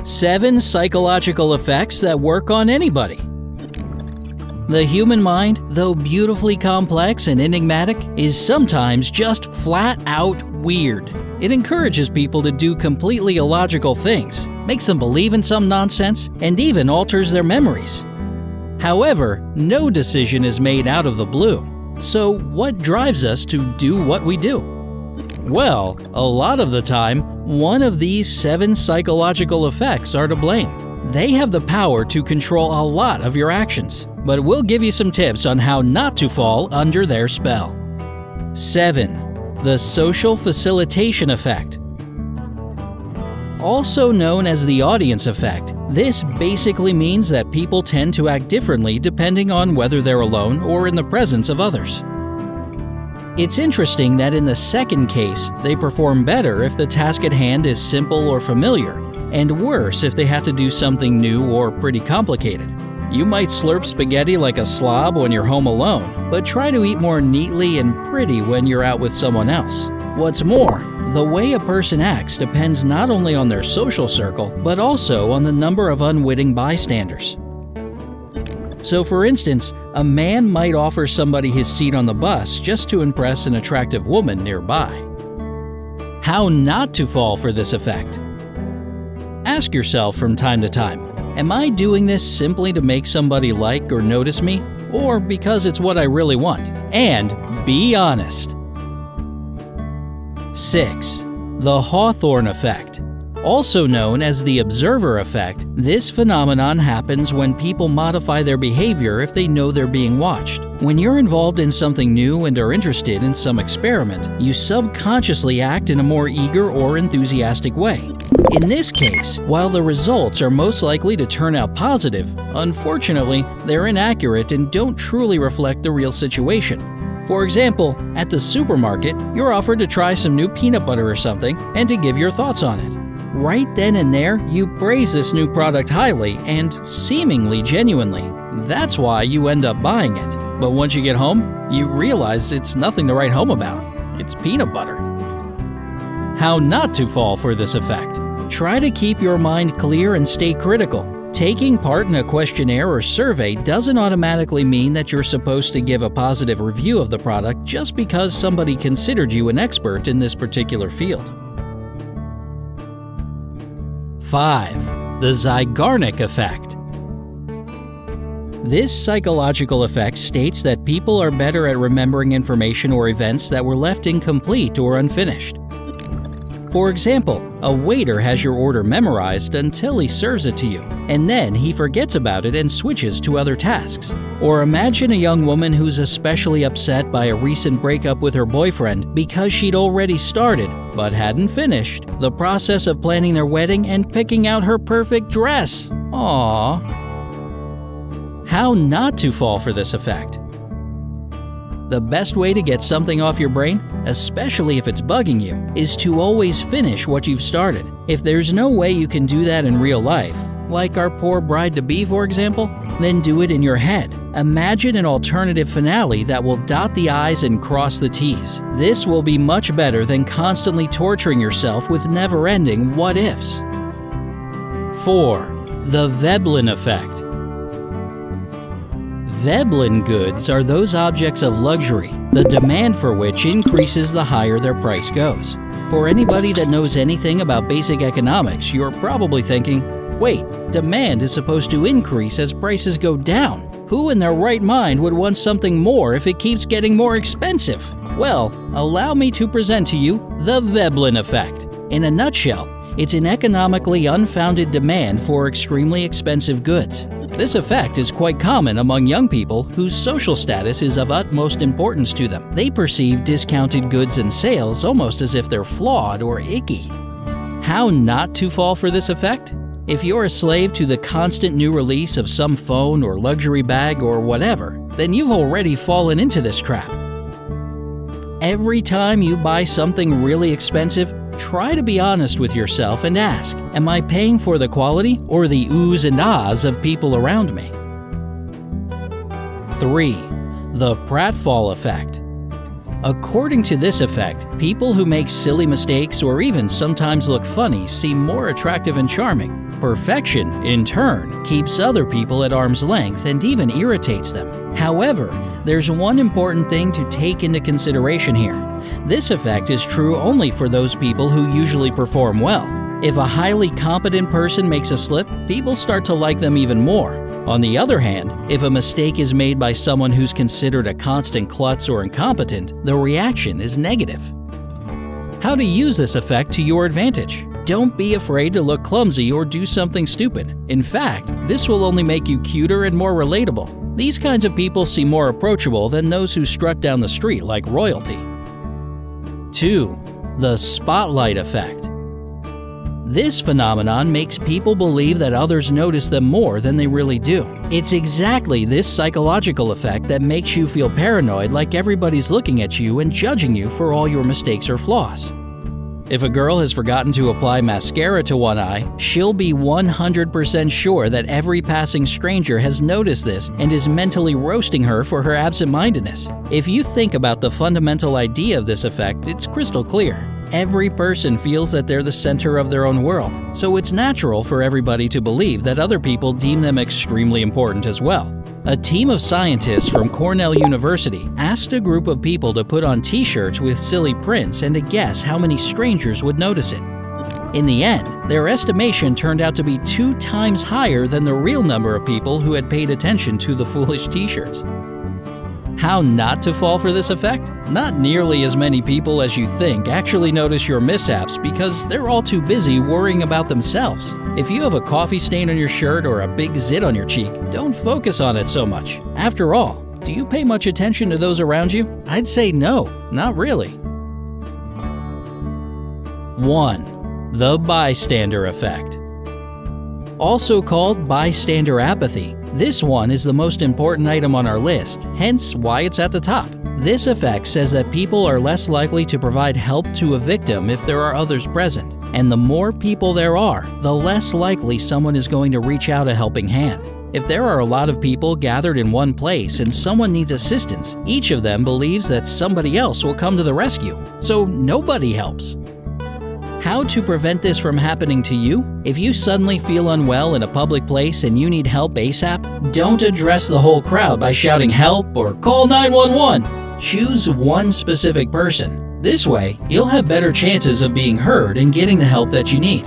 7 psychological effects that work on anybody. The human mind, though beautifully complex and enigmatic, is sometimes just flat out weird. It encourages people to do completely illogical things, makes them believe in some nonsense, and even alters their memories. However, no decision is made out of the blue. So what drives us to do what we do? Well, a lot of the time, one of these 7 psychological effects are to blame. They have the power to control a lot of your actions, but we'll give you some tips on how not to fall under their spell. 7. The social facilitation effect. Also known as the audience effect, this basically means that people tend to act differently depending on whether they're alone or in the presence of others. It's interesting that in the second case, they perform better if the task at hand is simple or familiar, and worse if they have to do something new or pretty complicated. You might slurp spaghetti like a slob when you're home alone, but try to eat more neatly and pretty when you're out with someone else. What's more, the way a person acts depends not only on their social circle, but also on the number of unwitting bystanders. So for instance, a man might offer somebody his seat on the bus just to impress an attractive woman nearby. How not to fall for this effect? Ask yourself from time to time, am I doing this simply to make somebody like or notice me, or because it's what I really want? And be honest. 6. The Hawthorne effect. Also known as the observer effect, this phenomenon happens when people modify their behavior if they know they're being watched. When you're involved in something new and are interested in some experiment, you subconsciously act in a more eager or enthusiastic way. In this case, while the results are most likely to turn out positive, unfortunately, they're inaccurate and don't truly reflect the real situation. For example, at the supermarket, you're offered to try some new peanut butter or something and to give your thoughts on it. Right then and there, you praise this new product highly and seemingly genuinely. That's why you end up buying it. But once you get home, you realize it's nothing to write home about. It's peanut butter. How not to fall for this effect. Try to keep your mind clear and stay critical. Taking part in a questionnaire or survey doesn't automatically mean that you're supposed to give a positive review of the product just because somebody considered you an expert in this particular field. 5. The Zeigarnik effect. This psychological effect states that people are better at remembering information or events that were left incomplete or unfinished. For example, a waiter has your order memorized until he serves it to you, and then he forgets about it and switches to other tasks. Or imagine a young woman who's especially upset by a recent breakup with her boyfriend because she'd already started, but hadn't finished, the process of planning their wedding and picking out her perfect dress. Aww. How not to fall for this effect. The best way to get something off your brain, especially if it's bugging you, is to always finish what you've started. If there's no way you can do that in real life, like our poor bride-to-be for example, then do it in your head. Imagine an alternative finale that will dot the I's and cross the T's. This will be much better than constantly torturing yourself with never-ending what-ifs. 4. The Veblen effect. Veblen goods are those objects of luxury, the demand for which increases the higher their price goes. For anybody that knows anything about basic economics, you're probably thinking, wait, demand is supposed to increase as prices go down. Who in their right mind would want something more if it keeps getting more expensive? Well, allow me to present to you the Veblen effect. In a nutshell, it's an economically unfounded demand for extremely expensive goods. This effect is quite common among young people whose social status is of utmost importance to them. They perceive discounted goods and sales almost as if they're flawed or icky. How not to fall for this effect? If you're a slave to the constant new release of some phone or luxury bag or whatever, then you've already fallen into this trap. Every time you buy something really expensive, try to be honest with yourself and ask, am I paying for the quality or the oohs and ahs of people around me? 3. The pratfall effect. According to this effect, people who make silly mistakes or even sometimes look funny seem more attractive and charming. Perfection, in turn, keeps other people at arm's length and even irritates them. However, there's one important thing to take into consideration here. This effect is true only for those people who usually perform well. If a highly competent person makes a slip, people start to like them even more. On the other hand, if a mistake is made by someone who's considered a constant klutz or incompetent, the reaction is negative. How to use this effect to your advantage. Don't be afraid to look clumsy or do something stupid. In fact, this will only make you cuter and more relatable. These kinds of people seem more approachable than those who strut down the street like royalty. 2. The spotlight effect. This phenomenon makes people believe that others notice them more than they really do. It's exactly this psychological effect that makes you feel paranoid, like everybody's looking at you and judging you for all your mistakes or flaws. If a girl has forgotten to apply mascara to one eye, she'll be 100% sure that every passing stranger has noticed this and is mentally roasting her for her absent-mindedness. If you think about the fundamental idea of this effect, it's crystal clear. Every person feels that they're the center of their own world, so it's natural for everybody to believe that other people deem them extremely important as well. A team of scientists from Cornell University asked a group of people to put on t-shirts with silly prints and to guess how many strangers would notice it. In the end, their estimation turned out to be 2 times higher than the real number of people who had paid attention to the foolish t-shirts. How not to fall for this effect? Not nearly as many people as you think actually notice your mishaps because they're all too busy worrying about themselves. If you have a coffee stain on your shirt or a big zit on your cheek, don't focus on it so much. After all, do you pay much attention to those around you? I'd say no, not really. 1. The bystander effect. Also called bystander apathy, this one is the most important item on our list, hence why it's at the top. This effect says that people are less likely to provide help to a victim if there are others present, and the more people there are, the less likely someone is going to reach out a helping hand. If there are a lot of people gathered in one place and someone needs assistance, each of them believes that somebody else will come to the rescue, so nobody helps. How to prevent this from happening to you? If you suddenly feel unwell in a public place and you need help ASAP, don't address the whole crowd by shouting help or call 911. Choose one specific person. This way, you'll have better chances of being heard and getting the help that you need.